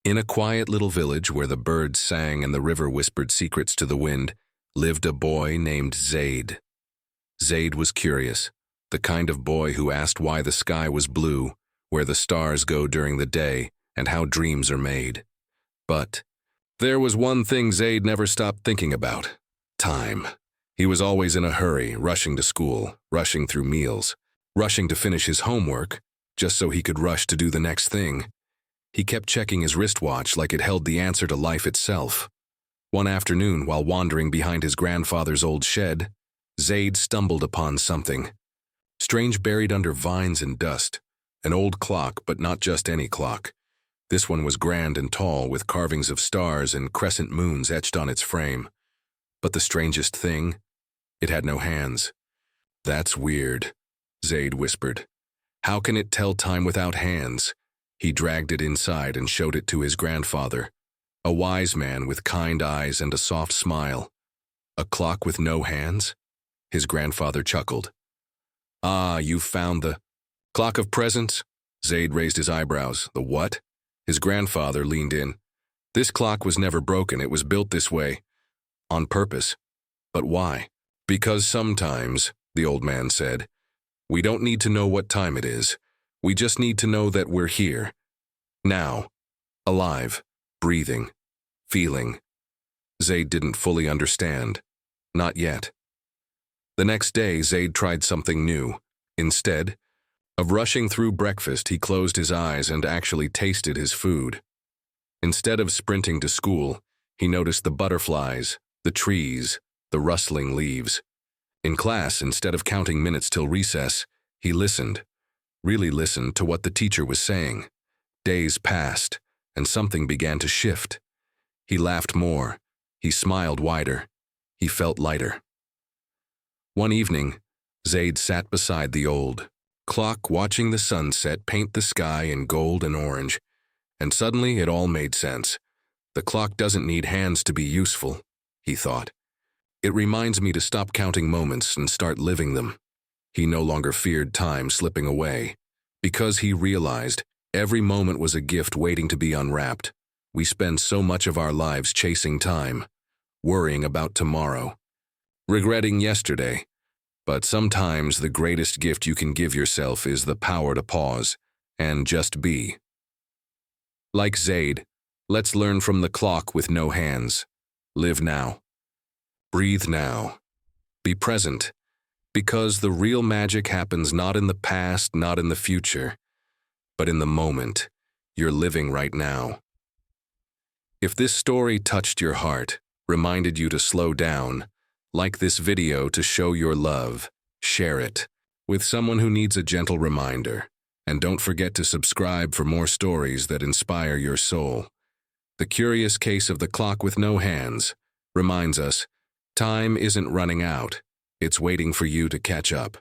In a quiet little village where the birds sang and the river whispered secrets to the wind, lived a boy named Zaid. Zaid was curious, the kind of boy who asked why the sky was blue, where the stars go during the day, and how dreams are made. But there was one thing Zaid never stopped thinking about: time. He was always in a hurry, rushing to school, rushing through meals, rushing to finish his homework, just so he could rush to do the next thing. He kept checking his wristwatch like it held the answer to life itself. One afternoon, while wandering behind his grandfather's old shed, Zaid stumbled upon something strange buried under vines and dust. An old clock, but not just any clock. This one was grand and tall, with carvings of stars and crescent moons etched on its frame. But the strangest thing, it had no hands. "That's weird," Zaid whispered. "How can it tell time without hands?" He dragged it inside and showed it to his grandfather, a wise man with kind eyes and a soft smile. "A clock with no hands?" His grandfather chuckled. "Ah, you found the clock of presents?" Zaid raised his eyebrows. "The what?" His grandfather leaned in. "This clock was never broken. It was built this way. On purpose." "But why?" "Because sometimes," the old man said, "we don't need to know what time it is. We just need to know that we're here. Now. Alive. Breathing. Feeling." Zaid didn't fully understand. Not yet. The next day, Zaid tried something new. Instead of rushing through breakfast, he closed his eyes and actually tasted his food. Instead of sprinting to school, he noticed the butterflies, the trees, the rustling leaves. In class, instead of counting minutes till recess, he listened, really listened to what the teacher was saying. Days passed, and something began to shift. He laughed more. He smiled wider. He felt lighter. One evening, Zaid sat beside the old clock, watching the sunset paint the sky in gold and orange, and suddenly it all made sense. The clock doesn't need hands to be useful, he thought. It reminds me to stop counting moments and start living them. He no longer feared time slipping away, because he realized every moment was a gift waiting to be unwrapped. We spend so much of our lives chasing time, worrying about tomorrow, regretting yesterday. But sometimes the greatest gift you can give yourself is the power to pause and just be. Like Zaid, let's learn from the clock with no hands. Live now. Breathe now. Be present. Because the real magic happens not in the past, not in the future, but in the moment you're living right now. If this story touched your heart, reminded you to slow down, like this video to show your love, share it with someone who needs a gentle reminder. And don't forget to subscribe for more stories that inspire your soul. The curious case of the clock with no hands reminds us, time isn't running out. It's waiting for you to catch up.